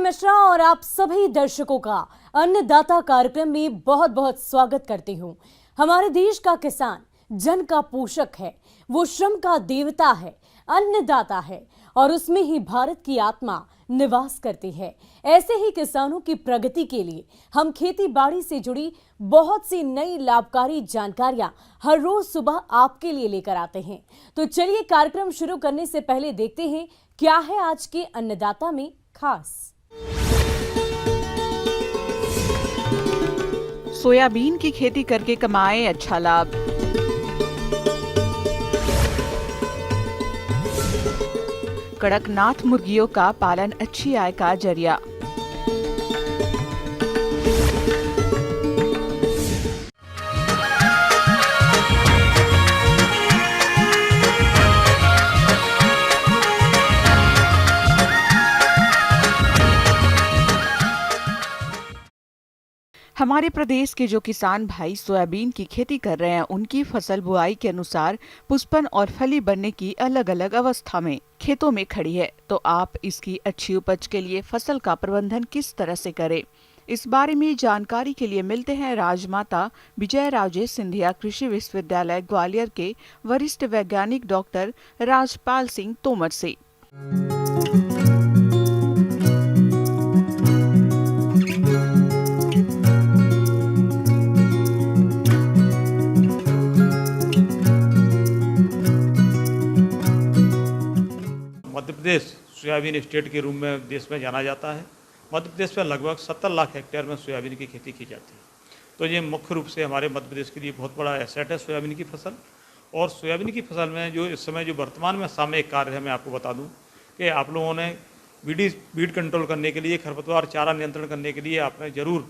मिश्रा और आप सभी दर्शकों का अन्नदाता कार्यक्रम में बहुत बहुत स्वागत करती हूं। हमारे देश का किसान जन का पोषक है, वो श्रम का देवता है, अन्नदाता है और उसमें ही भारत की आत्मा निवास करती है। ऐसे ही किसानों की प्रगति के लिए हम खेती बाड़ी से जुड़ी बहुत सी नई लाभकारी जानकारियां हर रोज सुबह आपके लिए लेकर आते हैं। तो चलिए कार्यक्रम शुरू करने से पहले देखते हैं क्या है आज के अन्नदाता में खास। सोयाबीन की खेती करके कमाए अच्छा लाभ। कड़कनाथ मुर्गियों का पालन अच्छी आय का जरिया। हमारे प्रदेश के जो किसान भाई सोयाबीन की खेती कर रहे हैं, उनकी फसल बुआई के अनुसार पुष्पन और फली बनने की अलग अलग अवस्था में खेतों में खड़ी है। तो आप इसकी अच्छी उपज के लिए फसल का प्रबंधन किस तरह से करें, इस बारे में जानकारी के लिए मिलते हैं राजमाता विजय राजे सिंधिया कृषि विश्वविद्यालय ग्वालियर के वरिष्ठ वैज्ञानिक डॉक्टर राजपाल सिंह तोमर से। मध्य प्रदेश सोयाबीन स्टेट के रूप में देश में जाना जाता है। मध्य प्रदेश में लगभग 70 लाख हेक्टेयर में सोयाबीन की खेती की जाती है। तो ये मुख्य रूप से हमारे मध्य प्रदेश के लिए बहुत बड़ा एसेट है सोयाबीन की फसल। और सोयाबीन की फसल में जो इस समय जो वर्तमान में सामयिक कार्य है, मैं आपको बता दूं कि आप लोगों ने वीड कंट्रोल करने के लिए, खरपतवार चारा नियंत्रण करने के लिए आपने जरूर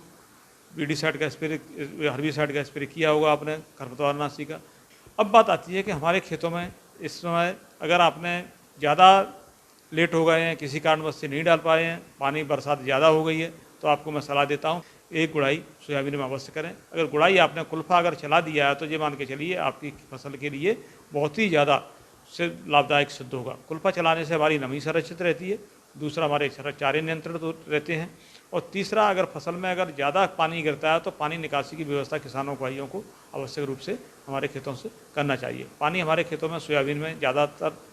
वीडीसाइड का स्प्रे, हर्बिसाइड का स्प्रे किया होगा आपने, खरपतवारनाशी का। अब बात आती है कि हमारे खेतों में इस समय अगर आपने ज़्यादा लेट हो गए हैं, किसी कारणवश से नहीं डाल पाए हैं, पानी बरसात ज़्यादा हो गई है, तो आपको मैं सलाह देता हूँ एक गुड़ाई सोयाबीन में अवश्य करें। अगर गुड़ाई आपने कुल्फा अगर चला दिया है तो ये मान के चलिए आपकी फसल के लिए बहुत ही ज़्यादा से लाभदायक सिद्ध होगा। कुल्फा चलाने से हमारी नमी संरक्षित रहती है, दूसरा हमारे चारे नियंत्रण तो रहते हैं, और तीसरा अगर फसल में अगर ज़्यादा पानी गिरता है तो पानी निकासी की व्यवस्था किसानों भाइयों को आवश्यक रूप से हमारे खेतों से करना चाहिए। पानी हमारे खेतों में सोयाबीन में ज़्यादातर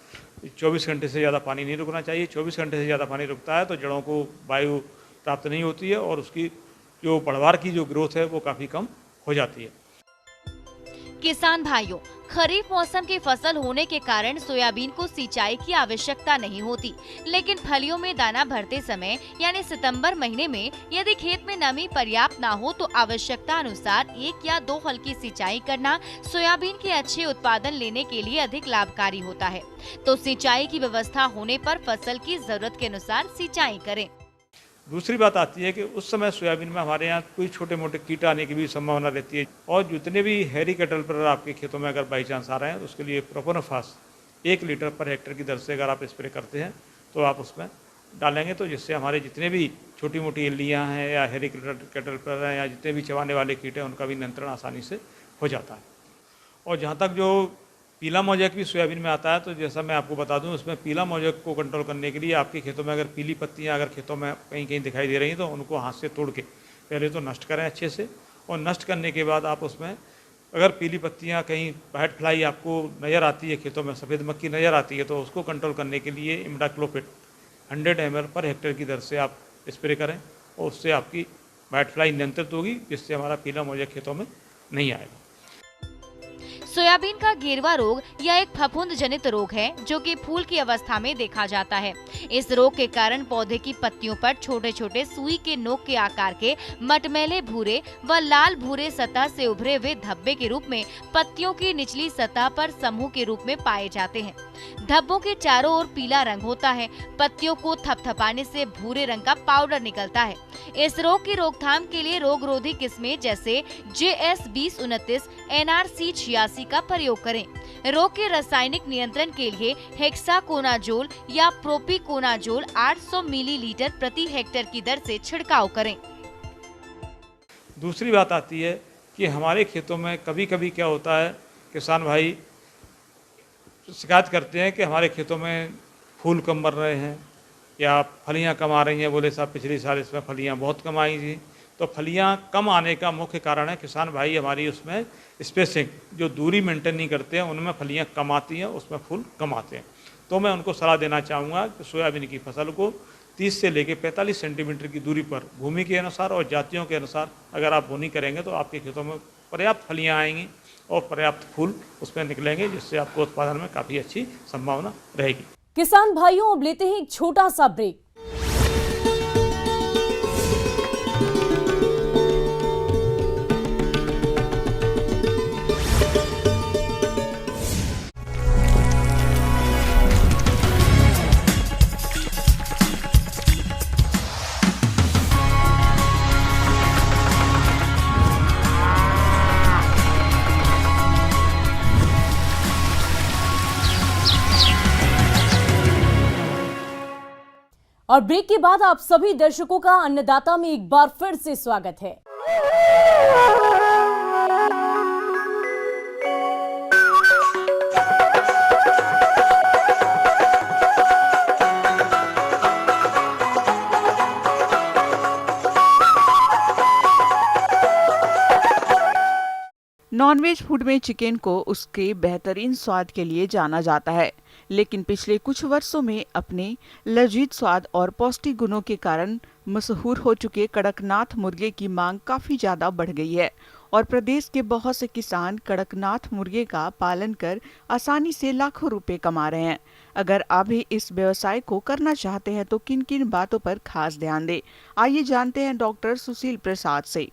24 घंटे से ज़्यादा पानी नहीं रुकना चाहिए। 24 घंटे से ज़्यादा पानी रुकता है तो जड़ों को वायु प्राप्त नहीं होती है और उसकी जो बढ़वार की जो ग्रोथ है वो काफ़ी कम हो जाती है। किसान भाइयों, खरीफ मौसम की फसल होने के कारण सोयाबीन को सिंचाई की आवश्यकता नहीं होती, लेकिन फलियों में दाना भरते समय यानी सितंबर महीने में यदि खेत में नमी पर्याप्त ना हो तो आवश्यकता अनुसार 1 या 2 हल की सिंचाई करना सोयाबीन के अच्छे उत्पादन लेने के लिए अधिक लाभकारी होता है। तो सिंचाई की व्यवस्था होने पर फसल की जरूरत के अनुसार सिंचाई करें। दूसरी बात आती है कि उस समय सोयाबीन में हमारे यहाँ कोई छोटे मोटे कीट आने की भी संभावना रहती है, और जितने भी हैरी कैटरपिलर आपके खेतों में अगर बाई चांस आ रहे हैं तो उसके लिए प्रोपोनोफास 1 लीटर पर हेक्टेयर की दर से अगर आप स्प्रे करते हैं तो आप उसमें डालेंगे, तो जिससे हमारे जितने भी छोटी मोटी इल्लियाँ हैं या हैरी कैटरपिलर हैं या जितने भी चबाने वाले कीट हैं उनका भी नियंत्रण आसानी से हो जाता है। और जहाँ तक जो पीला मोजैक भी सोयाबीन में आता है, तो जैसा मैं आपको बता दूं उसमें पीला मोजैक को कंट्रोल करने के लिए आपके खेतों में अगर पीली पत्तियां अगर खेतों में कहीं कहीं दिखाई दे रही हैं तो उनको हाथ से तोड़ के पहले तो नष्ट करें अच्छे से, और नष्ट करने के बाद आप उसमें अगर पीली पत्तियां कहीं व्हाइट फ्लाई आपको नज़र आती है, खेतों में सफ़ेद मक्खी नज़र आती है, तो उसको कंट्रोल करने के लिए इमिडाक्लोपिड 100 ml पर हेक्टेयर की दर से आप स्प्रे करें, और उससे आपकी व्हाइट फ्लाई नियंत्रित होगी, जिससे हमारा पीला मोजैक खेतों में नहीं आएगा। सोयाबीन का घेरवा रोग यह एक फफूंद जनित रोग है जो कि फूल की अवस्था में देखा जाता है। इस रोग के कारण पौधे की पत्तियों पर छोटे छोटे सुई के नोक के आकार के मटमैले भूरे व लाल भूरे सतह से उभरे हुए धब्बे के रूप में पत्तियों की निचली सतह पर समूह के रूप में पाए जाते हैं। धब्बों के चारों ओर पीला रंग होता है। पत्तियों को थपथपाने से भूरे रंग का पाउडर निकलता है। इस रोग की रोकथाम के लिए रोगरोधी किस्में जैसे JS 2029, NRC 86 का प्रयोग करें। रोग के रासायनिक नियंत्रण के लिए हेक्साकोनाजोल या प्रोपिकोनाजोल 800 मिलीलीटर प्रति हेक्टेयर की दर से छिड़काव करें। दूसरी बात आती है कि हमारे खेतों में कभी कभी क्या होता है, किसान भाई शिकायत करते हैं कि हमारे खेतों में फूल कम बन रहे हैं या फलियां कम आ रही हैं, बोले साहब पिछले साल इसमें फलियां बहुत कम आई थी। तो फलियां कम आने का मुख्य कारण है किसान भाई हमारी उसमें स्पेसिंग, जो दूरी मेंटेन नहीं करते हैं उनमें फलियां कम आती हैं, उसमें फूल कम आते हैं। तो मैं उनको सलाह देना चाहूँगा कि सोयाबीन की फसल को 30 से लेकर 45 सेंटीमीटर की दूरी पर भूमि के अनुसार और जातियों के अनुसार अगर आप बोनी करेंगे तो आपके खेतों में पर्याप्त फलियां आएंगी और पर्याप्त फूल उसमें निकलेंगे, जिससे आपको उत्पादन में काफ़ी अच्छी संभावना रहेगी। किसान भाइयों, अब लेते हैं एक छोटा सा ब्रेक। और ब्रेक के बाद आप सभी दर्शकों का अन्नदाता में एक बार फिर से स्वागत है। नॉनवेज फूड में चिकन को उसके बेहतरीन स्वाद के लिए जाना जाता है, लेकिन पिछले कुछ वर्षों में अपने लजीज स्वाद और पौष्टिक गुणों के कारण मशहूर हो चुके कड़कनाथ मुर्गे की मांग काफी ज्यादा बढ़ गई है और प्रदेश के बहुत से किसान कड़कनाथ मुर्गे का पालन कर आसानी से लाखों रुपए कमा रहे हैं। अगर आप भी इस व्यवसाय को करना चाहते हैं तो किन किन बातों पर खास ध्यान दें, आइए जानते हैं डॉक्टर सुशील प्रसाद से।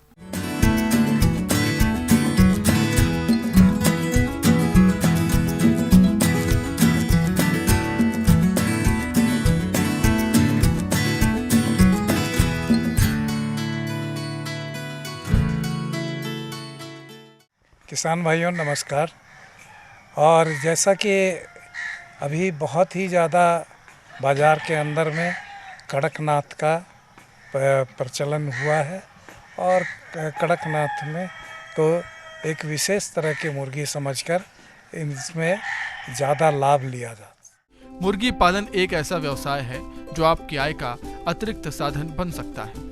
किसान भाइयों नमस्कार। और जैसा कि अभी बहुत ही ज़्यादा बाज़ार के अंदर में कड़कनाथ का प्रचलन हुआ है और कड़कनाथ में को एक विशेष तरह की मुर्गी समझकर इसमें ज़्यादा लाभ लिया जाता है। मुर्गी पालन एक ऐसा व्यवसाय है जो आपकी आय का अतिरिक्त साधन बन सकता है।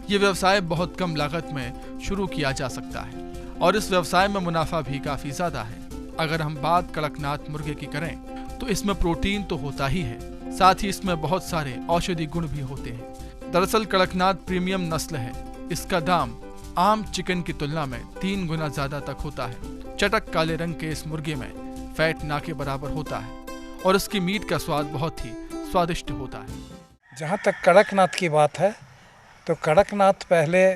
ये व्यवसाय बहुत कम लागत में शुरू किया जा सकता है और इस व्यवसाय में मुनाफा भी काफी ज्यादा है। अगर हम बात कड़कनाथ मुर्गे की करें तो इसमें प्रोटीन तो होता ही है, साथ ही इसमें बहुत सारे औषधि गुण भी होते हैं। दरअसल कड़कनाथ प्रीमियम नस्ल है। इसका दाम आम चिकन की तुलना में 3 गुना ज्यादा तक होता है। चटक काले रंग के इस मुर्गे में फैट ना के बराबर होता है और इसकी मीट का स्वाद बहुत ही स्वादिष्ट होता है। जहाँ तक कड़कनाथ की बात है तो कड़कनाथ पहले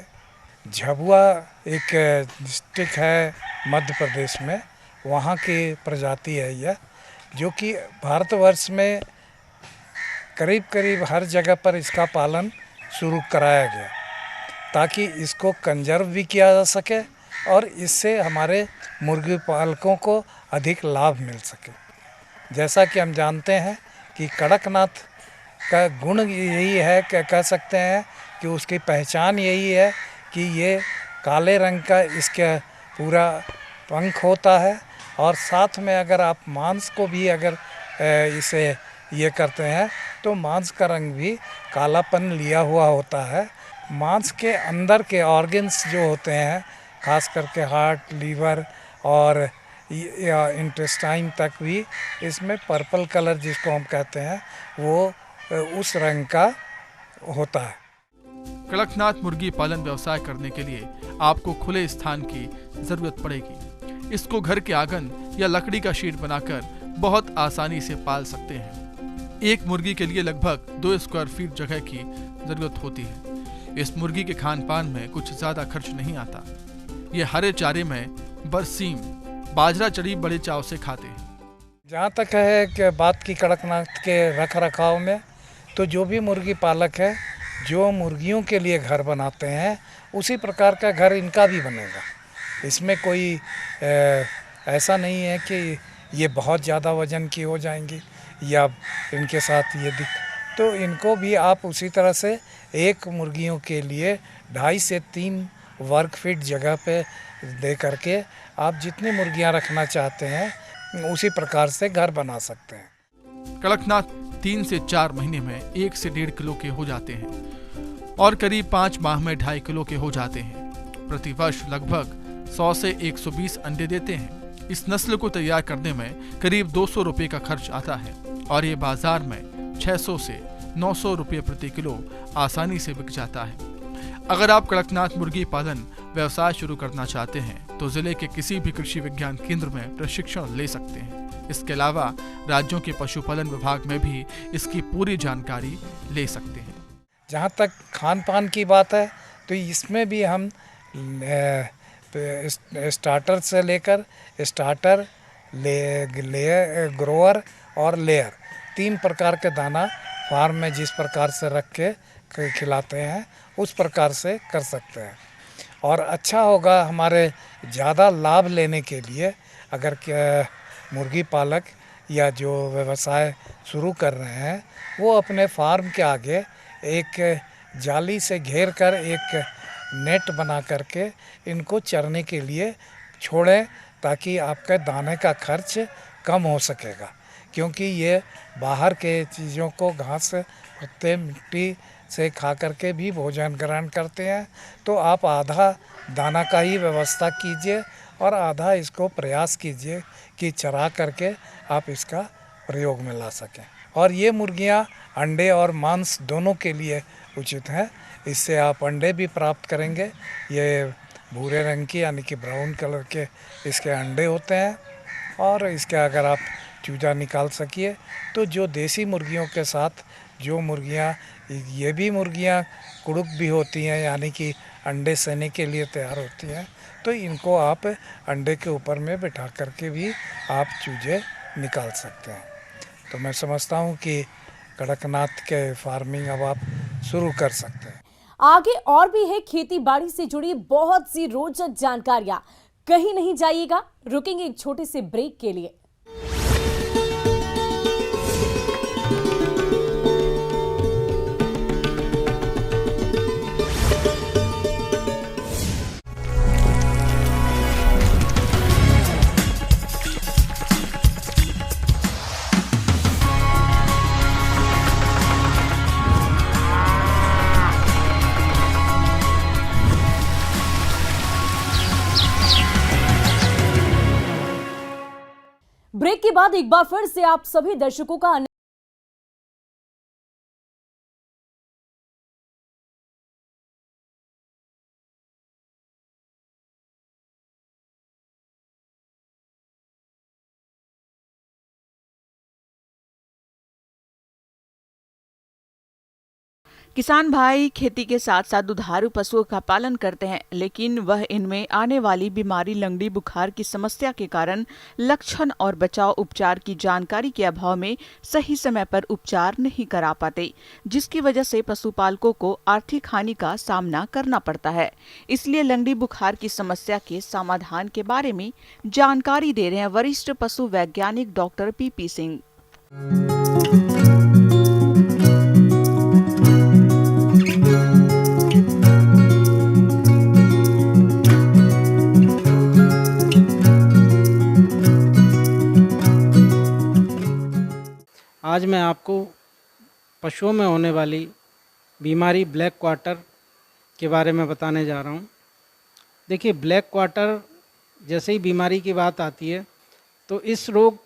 झाबुआ एक डिस्ट्रिक्ट है मध्य प्रदेश में, वहाँ की प्रजाति है यह, जो कि भारतवर्ष में करीब करीब हर जगह पर इसका पालन शुरू कराया गया ताकि इसको कंजर्व भी किया जा सके और इससे हमारे मुर्गी पालकों को अधिक लाभ मिल सके। जैसा कि हम जानते हैं कि कड़कनाथ का गुण यही है, कह सकते हैं कि उसकी पहचान यही है कि ये काले रंग का इसका पूरा पंख होता है और साथ में अगर आप मांस को भी अगर इसे ये करते हैं तो मांस का रंग भी कालापन लिया हुआ होता है। मांस के अंदर के ऑर्गन्स जो होते हैं, खास करके हार्ट, लीवर और इंटेस्टाइन तक भी इसमें पर्पल कलर जिसको हम कहते हैं वो उस रंग का होता है। कड़कनाथ मुर्गी पालन व्यवसाय करने के लिए आपको खुले स्थान की जरूरत पड़ेगी। इसको घर के आंगन या लकड़ी का शीट बनाकर बहुत आसानी से पाल सकते हैं। एक मुर्गी के लिए लगभग 2 स्क्वायर फीट जगह की जरूरत होती है। इस मुर्गी के खान पान में कुछ ज्यादा खर्च नहीं आता। ये हरे चारे में बरसीम, बाजरा चढ़ी बड़े चाव से खाते हैं। जहाँ तक है कि बात की कड़कनाथ के रख रखाव में, तो जो भी मुर्गी पालक है जो मुर्गियों के लिए घर बनाते हैं उसी प्रकार का घर इनका भी बनेगा। इसमें कोई ऐसा नहीं है कि ये बहुत ज़्यादा वजन की हो जाएंगी या इनके साथ ये तो इनको भी आप उसी तरह से एक मुर्गियों के लिए 2.5 से 3 वर्ग फीट जगह पे दे करके आप जितनी मुर्गियां रखना चाहते हैं उसी प्रकार से घर बना सकते हैं। कड़कनाथ 3 से 4 महीने में 1 से 1.5 किलो के हो जाते हैं और करीब 5 माह में 2.5 किलो के हो जाते हैं। प्रति वर्ष लगभग 100 से 120 अंडे देते हैं। इस नस्ल को तैयार करने में करीब 200 रुपये का खर्च आता है और ये बाजार में 600 से 900 रुपये प्रति किलो आसानी से बिक जाता है। अगर आप कड़कनाथ मुर्गी पालन व्यवसाय शुरू करना चाहते हैं तो जिले के किसी भी कृषि विज्ञान केंद्र में प्रशिक्षण ले सकते हैं। इसके अलावा राज्यों के पशुपालन विभाग में भी इसकी पूरी जानकारी ले सकते हैं। जहाँ तक खान पान की बात है तो इसमें भी हम स्टार्टर से लेकर स्टार्टर, ग्रोअर और लेयर 3 प्रकार के दाना फार्म में जिस प्रकार से रख के खिलाते हैं उस प्रकार से कर सकते हैं। और अच्छा होगा हमारे ज़्यादा लाभ लेने के लिए अगर मुर्गी पालक या जो व्यवसाय शुरू कर रहे हैं वो अपने फार्म के आगे एक जाली से घेर कर एक नेट बना करके इनको चरने के लिए छोड़ें ताकि आपका दाने का खर्च कम हो सकेगा, क्योंकि ये बाहर के चीज़ों को घास पत्ते मिट्टी से खा करके भी भोजन ग्रहण करते हैं। तो आप आधा दाना का ही व्यवस्था कीजिए और आधा इसको प्रयास कीजिए कि चरा करके आप इसका प्रयोग में ला सकें। और ये मुर्गियां अंडे और मांस दोनों के लिए उचित हैं। इससे आप अंडे भी प्राप्त करेंगे। ये भूरे रंग की यानी कि ब्राउन कलर के इसके अंडे होते हैं और इसके अगर आप चूजा निकाल सकिए तो जो देसी मुर्गियों के साथ जो मुर्गियां ये भी मुर्गियां कुड़ुक भी होती हैं यानी कि अंडे सेने के लिए तैयार होती हैं, तो इनको आप अंडे के ऊपर में बिठा करके भी आप चूजे निकाल सकते हैं। तो मैं समझता हूँ कि कड़कनाथ के फार्मिंग अब आप शुरू कर सकते हैं। आगे और भी है खेती बाड़ी से जुड़ी बहुत सी रोचक जानकारियां। कहीं नहीं जाइएगा, रुकेंगे एक छोटे से ब्रेक के लिए। ब्रेक के बाद एक बार फिर से आप सभी दर्शकों का किसान भाई खेती के साथ साथ दुधारू पशुओं का पालन करते हैं, लेकिन वह इनमें आने वाली बीमारी लंगड़ी बुखार की समस्या के कारण लक्षण और बचाव उपचार की जानकारी के अभाव में सही समय पर उपचार नहीं करा पाते, जिसकी वजह से पशुपालकों को आर्थिक हानि का सामना करना पड़ता है। इसलिए लंगड़ी बुखार की समस्या के समाधान के बारे में जानकारी दे रहे हैं वरिष्ठ पशु वैज्ञानिक डॉक्टर पीपी सिंह। आज मैं आपको पशुओं में होने वाली बीमारी ब्लैक क्वार्टर के बारे में बताने जा रहा हूँ। देखिए, ब्लैक क्वार्टर जैसे ही बीमारी की बात आती है तो इस रोग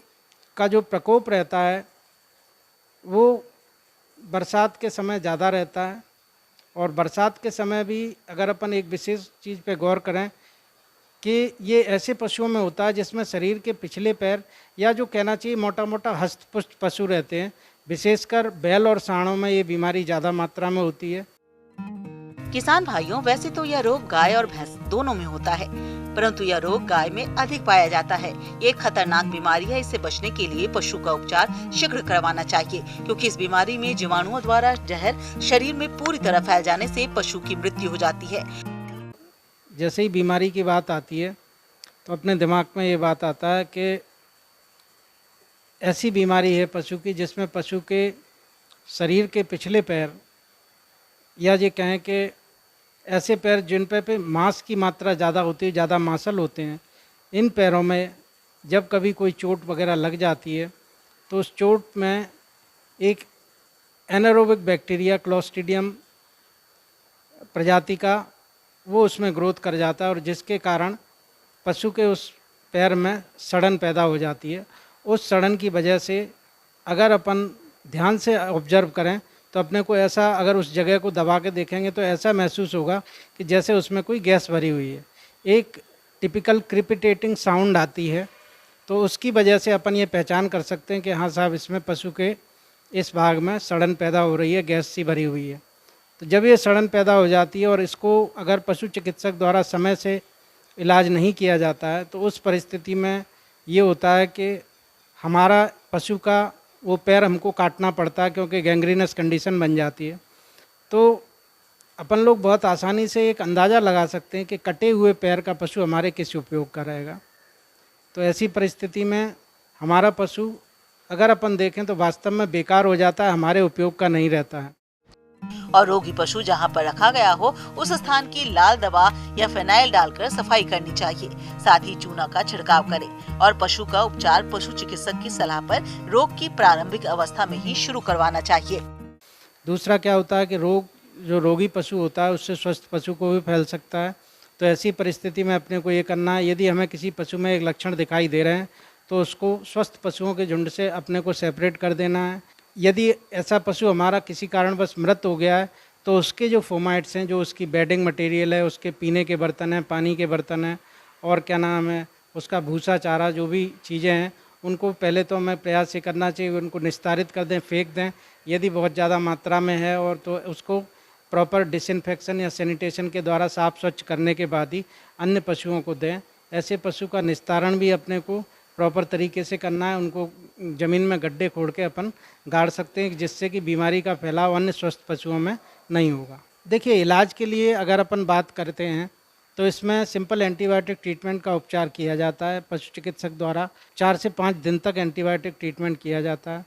का जो प्रकोप रहता है वो बरसात के समय ज़्यादा रहता है। और बरसात के समय भी अगर अपन एक विशेष चीज़ पे गौर करें कि ये ऐसे पशुओं में होता है जिसमें शरीर के पिछले पैर या जो कहना चाहिए मोटा मोटा हस्तपुष्ट पशु रहते हैं, विशेषकर बैल और सांडों में ये बीमारी ज़्यादा मात्रा में होती है। किसान भाइयों, वैसे तो यह रोग गाय और भैंस दोनों में होता है, परंतु यह रोग गाय में अधिक पाया जाता है। ये एक खतरनाक बीमारी है। इससे बचने के लिए पशु का उपचार शीघ्र करवाना चाहिए, क्योंकि इस बीमारी में जीवाणुओं द्वारा जहर शरीर में पूरी तरह फैल जाने से पशु की मृत्यु हो जाती है। जैसे ही बीमारी की बात आती है तो अपने दिमाग में ये बात आता है कि ऐसी बीमारी है पशु की जिसमें पशु के शरीर के पिछले पैर या ये कहें कि ऐसे पैर जिन पे मांस की मात्रा ज़्यादा होती है, ज़्यादा मांसल होते हैं, इन पैरों में जब कभी कोई चोट वगैरह लग जाती है तो उस चोट में एक एनारोबिक बैक्टीरिया क्लोस्ट्रीडियम प्रजाति का वो उसमें ग्रोथ कर जाता है और जिसके कारण पशु के उस पैर में सड़न पैदा हो जाती है। उस सड़न की वजह से अगर अपन ध्यान से ऑब्जर्व करें तो अपने को ऐसा, अगर उस जगह को दबा के देखेंगे तो ऐसा महसूस होगा कि जैसे उसमें कोई गैस भरी हुई है। एक टिपिकल क्रिपिटेटिंग साउंड आती है, तो उसकी वजह से अपन ये पहचान कर सकते हैं कि हाँ साहब, इसमें पशु के इस भाग में सड़न पैदा हो रही है, गैस सी भरी हुई है। तो जब ये सड़न पैदा हो जाती है और इसको अगर पशु चिकित्सक द्वारा समय से इलाज नहीं किया जाता है तो उस परिस्थिति में ये होता है कि हमारा पशु का वो पैर हमको काटना पड़ता है, क्योंकि गैंग्रीनस कंडीशन बन जाती है। तो अपन लोग बहुत आसानी से एक अंदाज़ा लगा सकते हैं कि कटे हुए पैर का पशु हमारे किस उपयोग का रहेगा। तो ऐसी परिस्थिति में हमारा पशु अगर अपन देखें तो वास्तव में बेकार हो जाता है, हमारे उपयोग का नहीं रहता है। और रोगी पशु जहाँ पर रखा गया हो उस स्थान की लाल दवा या फिनाइल डालकर सफाई करनी चाहिए। साथ ही चूना का छिड़काव करें और पशु का उपचार पशु चिकित्सक की सलाह पर रोग की प्रारंभिक अवस्था में ही शुरू करवाना चाहिए। दूसरा क्या होता है कि जो रोगी पशु होता है उससे स्वस्थ पशु को भी फैल सकता है। तो ऐसी परिस्थिति में अपने को ये करना है, यदि हमें किसी पशु में एक लक्षण दिखाई दे रहे हैं तो उसको स्वस्थ पशुओं के झुंड से अपने को सेपरेट कर देना है। यदि ऐसा पशु हमारा किसी कारणवश मृत हो गया है तो उसके जो फोमाइट्स हैं, जो उसकी बेडिंग मटेरियल है, उसके पीने के बर्तन हैं, पानी के बर्तन हैं और क्या नाम है उसका भूसा चारा, जो भी चीज़ें हैं उनको पहले तो हमें प्रयास ये करना चाहिए उनको निस्तारित कर दें, फेंक दें। यदि बहुत ज़्यादा मात्रा में है और तो उसको प्रॉपर डिसइंफेक्शन या सैनिटेशन के द्वारा साफ स्वच्छ करने के बाद ही अन्य पशुओं को दें। ऐसे पशु का निस्तारण भी अपने को प्रॉपर तरीके से करना है। उनको ज़मीन में गड्ढे खोद के अपन गाड़ सकते हैं जिससे कि बीमारी का फैलाव अन्य स्वस्थ पशुओं में नहीं होगा। देखिए, इलाज के लिए अगर अपन बात करते हैं तो इसमें सिंपल एंटीबायोटिक ट्रीटमेंट का उपचार किया जाता है। पशु चिकित्सक द्वारा 4 से 5 दिन तक एंटीबायोटिक ट्रीटमेंट किया जाता है।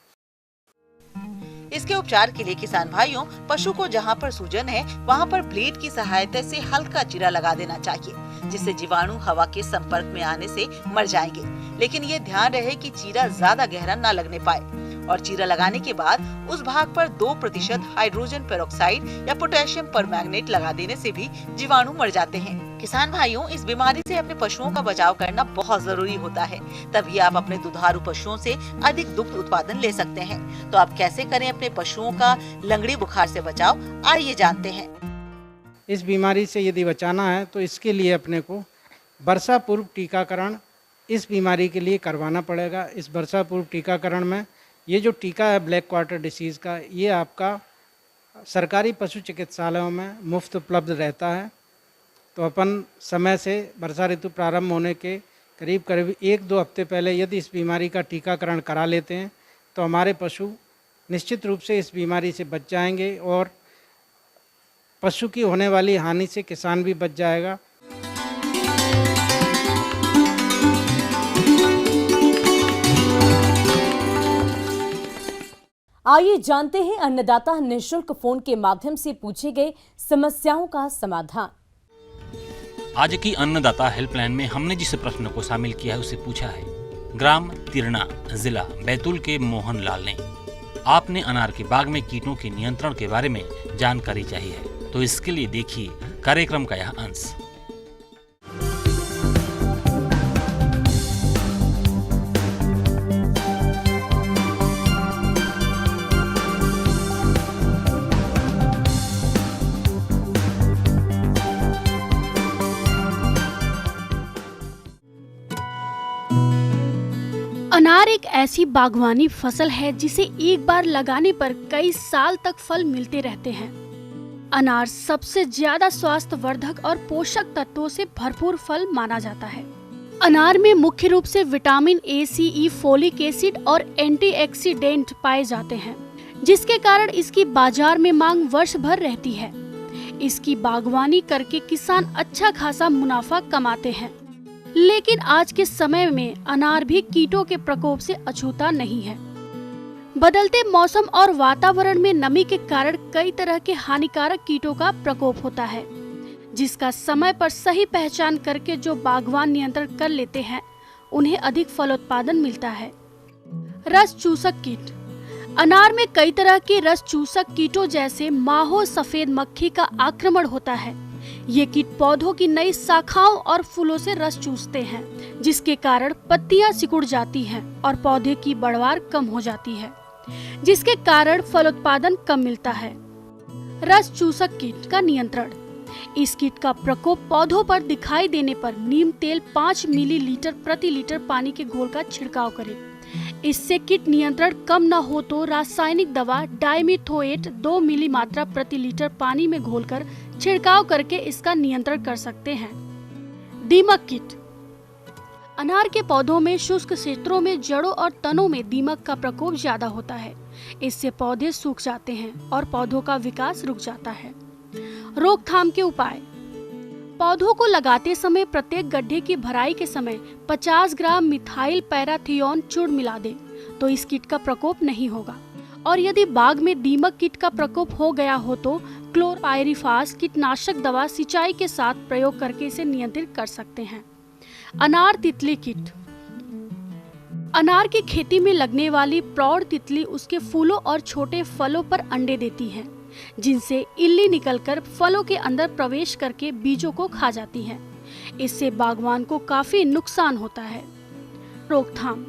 इसके उपचार के लिए किसान भाइयों, पशु को जहां पर सूजन है वहां पर ब्लेड की सहायता से हल्का चीरा लगा देना चाहिए, जिससे जीवाणु हवा के संपर्क में आने से मर जाएंगे। लेकिन ये ध्यान रहे कि चीरा ज्यादा गहरा न लगने पाए और चीरा लगाने के बाद उस भाग पर 2% हाइड्रोजन पेरोक्साइड या पोटेशियम परमैंगनेट लगा देने से भी जीवाणु मर जाते हैं। किसान भाइयों, इस बीमारी से अपने पशुओं का बचाव करना बहुत जरूरी होता है, तभी आप अपने दुधारू पशुओं से अधिक दुग्ध उत्पादन ले सकते हैं। तो आप कैसे करें अपने पशुओं का लंगड़ी बुखार से बचाव, आइए जानते हैं। इस बीमारी से यदि बचाना है तो इसके लिए अपने को वर्षा पूर्व टीकाकरण इस बीमारी के लिए करवाना पड़ेगा। इस वर्षा पूर्व टीकाकरण में ये जो टीका है ब्लैक क्वार्टर डिसीज़ का, ये आपका सरकारी पशु चिकित्सालयों में मुफ्त उपलब्ध रहता है। तो अपन समय से वर्षा ऋतु प्रारंभ होने के करीब 1-2 हफ्ते पहले यदि इस बीमारी का टीकाकरण करा लेते हैं तो हमारे पशु निश्चित रूप से इस बीमारी से बच जाएंगे और पशु की होने वाली हानि से किसान भी बच जाएगा। आइए जानते हैं अन्नदाता निःशुल्क फोन के माध्यम से पूछे गए समस्याओं का समाधान। आज की अन्नदाता हेल्पलाइन में हमने जिस प्रश्न को शामिल किया है उसे पूछा है ग्राम तिरना, जिला बैतूल के मोहन लाल ने। आपने अनार के बाग में कीटों के नियंत्रण के बारे में जानकारी चाहिए है, तो इसके लिए देखिए कार्यक्रम का यह अंश। अनार एक ऐसी बागवानी फसल है जिसे एक बार लगाने पर कई साल तक फल मिलते रहते हैं। अनार सबसे ज्यादा स्वास्थ्यवर्धक और पोषक तत्वों से भरपूर फल माना जाता है। अनार में मुख्य रूप से vitamin A, C, E, folic acid और एंटीऑक्सीडेंट पाए जाते हैं, जिसके कारण इसकी बाजार में मांग वर्ष भर रहती है। इसकी बागवानी करके किसान अच्छा खासा मुनाफा कमाते हैं। लेकिन आज के समय में अनार भी कीटों के प्रकोप से अछूता नहीं है। बदलते मौसम और वातावरण में नमी के कारण कई तरह के हानिकारक कीटों का प्रकोप होता है, जिसका समय पर सही पहचान करके जो बागवान नियंत्रण कर लेते हैं उन्हें अधिक फलोत्पादन मिलता है। रस चूसक कीट अनार में कई तरह के रस चूसक कीटों जैसे माहो सफेद मक्खी का आक्रमण होता है। ये कीट पौधों की नई शाखाओं और फूलों से रस चूसते हैं, जिसके कारण पत्तियां सिकुड़ जाती हैं और पौधे की बढ़वार कम हो जाती है, जिसके कारण फलोत्पादन कम मिलता है। रस चूसक कीट का नियंत्रण। इस कीट का प्रकोप पौधों पर दिखाई देने पर नीम तेल 5 मिलीलीटर प्रति लीटर पानी के घोल का छिड़काव करें। इससे कीट नियंत्रण कम न हो तो रासायनिक दवा डाइमिथोएट 2 मिली मात्रा प्रति लीटर पानी में घोलकर छिड़काव करके इसका नियंत्रण कर सकते हैं। दीमक कीट। अनार के पौधों में शुष्क क्षेत्रों में जड़ों और तनों में दीमक का प्रकोप ज्यादा होता है। इससे पौधे सूख जाते हैं और पौधों का विकास रुक जाता है। रोकथाम के उपाय। पौधों को लगाते समय प्रत्येक गड्ढे की भराई के समय 50 ग्राम मिथाइल पैराथियोन चूर्ण मिला दें, तो इस कीट का प्रकोप नहीं होगा। और यदि बाग में दीमक कीट का प्रकोप हो गया हो तो क्लोरपाइरिफास कीटनाशक दवा सिंचाई के साथ प्रयोग करके इसे नियंत्रित कर सकते हैं। अनार तितली कीट। अनार की खेती में लगने वाली प्रौढ़ तितली उसके फूलों और छोटे फलों पर अंडे देती है, जिनसे इल्ली निकलकर फलों के अंदर प्रवेश करके बीजों को खा जाती है। इससे बागवान को काफी नुकसान होता है। रोकथाम।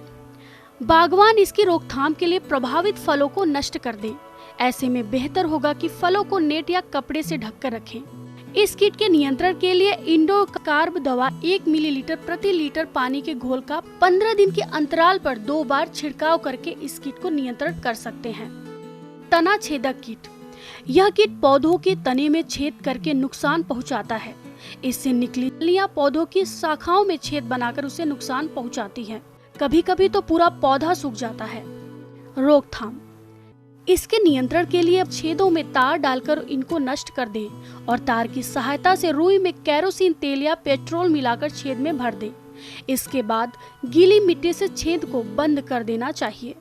बागवान इसकी रोकथाम के लिए प्रभावित फलों को नष्ट कर दे। ऐसे में बेहतर होगा कि फलों को नेट या कपड़े से ढककर रखें। इस कीट के नियंत्रण के लिए इंडोकार्ब दवा 1 मिलीलीटर प्रति लीटर पानी के घोल का 15 दिन के अंतराल पर 2 बार छिड़काव करके इस कीट को नियंत्रण कर सकते हैं। तना छेदक कीट। यह कीट पौधों के तने में छेद करके नुकसान पहुंचाता है। इससे निकली फलियां पौधों की शाखाओं में छेद बनाकर उसे नुकसान पहुंचाती हैं। कभी कभी तो पूरा पौधा सूख जाता है। रोकथाम। इसके नियंत्रण के लिए छेदों में तार डालकर इनको नष्ट कर दें और तार की सहायता से रुई में केरोसिन तेल या पेट्रोल मिलाकर छेद में भर दें। इसके बाद गीली मिट्टी से छेद को बंद कर देना चाहिए।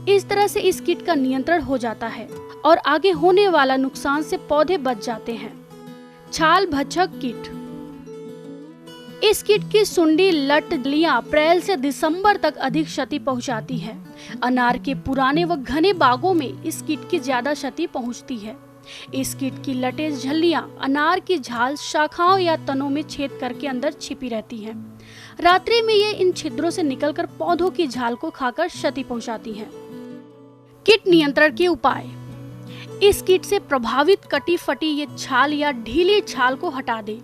इस तरह से इस कीट का नियंत्रण हो जाता है और आगे होने वाला नुकसान से पौधे बच जाते हैं। छाल भक्षक कीट। इस कीट की सुंडी लटलियां अप्रैल से दिसंबर तक अधिक क्षति पहुंचाती है। अनार के पुराने व घने बागों में इस कीट की ज्यादा क्षति पहुंचती है। इस कीट की लटे झल्लियां अनार की झाल शाखाओं या तनों में छेद करके अंदर छिपी रहती हैं। रात्रि में ये इन छिद्रों से निकलकर पौधों की झाल को खाकर क्षति पहुंचाती हैं। कीट नियंत्रण के उपाय। इस कीट से प्रभावित कटी फटी ये छाल या ढीली छाल को हटा दे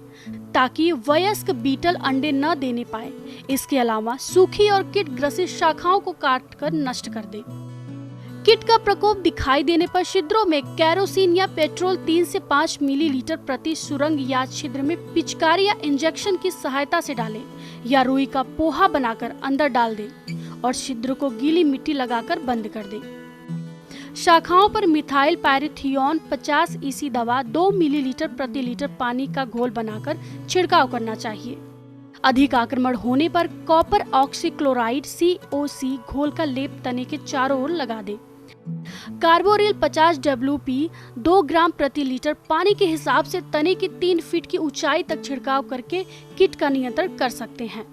ताकि वयस्क बीटल अंडे न देने पाए। इसके अलावा सूखी और कीट ग्रसित शाखाओं को काट कर नष्ट कर दे। कीट का प्रकोप दिखाई देने पर छिद्रों में केरोसिन या पेट्रोल 3 से 5 मिलीलीटर प्रति सुरंग या छिद्र में पिचकारी या इंजेक्शन की सहायता से डालें या रुई का पोहा बनाकर अंदर डाल दें और छिद्र को गीली मिट्टी लगाकर बंद कर दें। शाखाओं पर मिथाइल पैराथियोन 50 ईसी दवा 2 मिलीलीटर प्रति लीटर पानी का घोल बनाकर छिड़काव करना चाहिए। अधिक आक्रमण होने पर कॉपर ऑक्सीक्लोराइड COC घोल का लेप तने के चारों ओर लगा दे। कार्बोरिल 50 WP 2 ग्राम प्रति लीटर पानी के हिसाब से तने की 3 फीट की ऊंचाई तक छिड़काव करके कीट का नियंत्रण कर सकते हैं।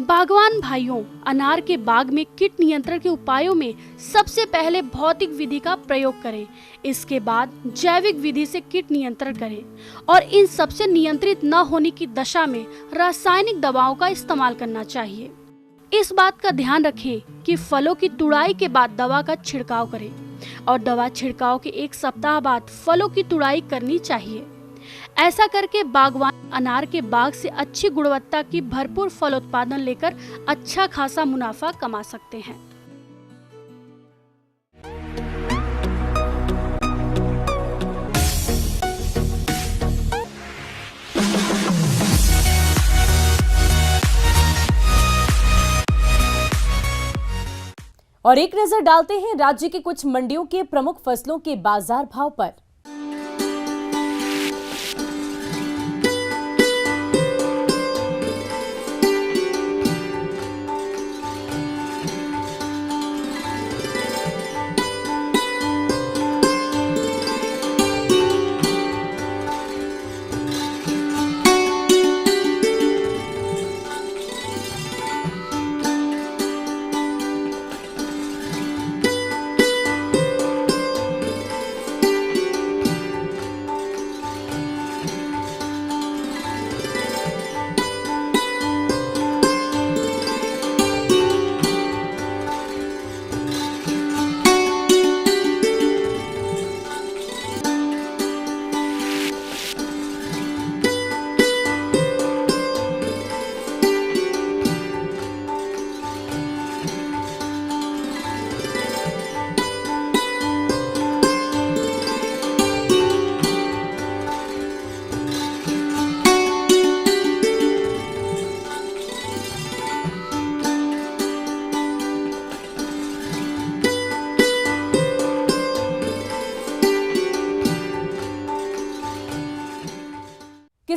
बागवान भाइयों, अनार के बाग में कीट नियंत्रण के उपायों में सबसे पहले भौतिक विधि का प्रयोग करें। इसके बाद जैविक विधि से कीट नियंत्रण करें और इन सबसे नियंत्रित न होने की दशा में रासायनिक दवाओं का इस्तेमाल करना चाहिए। इस बात का ध्यान रखें कि फलों की तुड़ाई के बाद दवा का छिड़काव करें और दवा छिड़काव के 1 सप्ताह बाद फलों की तुड़ाई करनी चाहिए। ऐसा करके बागवान अनार के बाग से अच्छी गुणवत्ता की भरपूर फल उत्पादन लेकर अच्छा खासा मुनाफा कमा सकते हैं। और एक नजर डालते हैं राज्य की कुछ मंडियों के प्रमुख फसलों के बाजार भाव पर।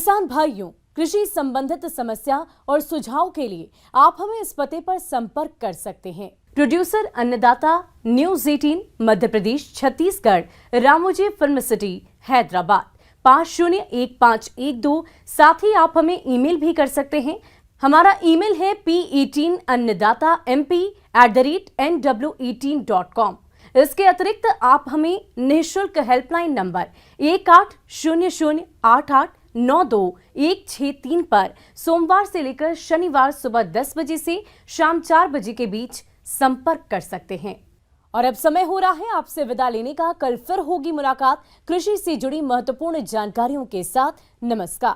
किसान भाइयों, कृषि संबंधित समस्या और सुझाव के लिए आप हमें इस पते पर संपर्क कर सकते हैं। प्रोड्यूसर अन्नदाता, news 18 Madhya Pradesh Chhattisgarh, Ramoji film city Hyderabad 501512। साथ ही आप हमें ईमेल भी कर सकते हैं। हमारा ईमेल है p18annadatamp@nw18.com। इसके अतिरिक्त आप हमें निःशुल्क हेल्पलाइन नंबर 180088926163 पर सोमवार से लेकर शनिवार सुबह 10 बजे से शाम 4 बजे के बीच संपर्क कर सकते हैं। और अब समय हो रहा है आपसे विदा लेने का। कल फिर होगी मुलाकात कृषि से जुड़ी महत्वपूर्ण जानकारियों के साथ। नमस्कार।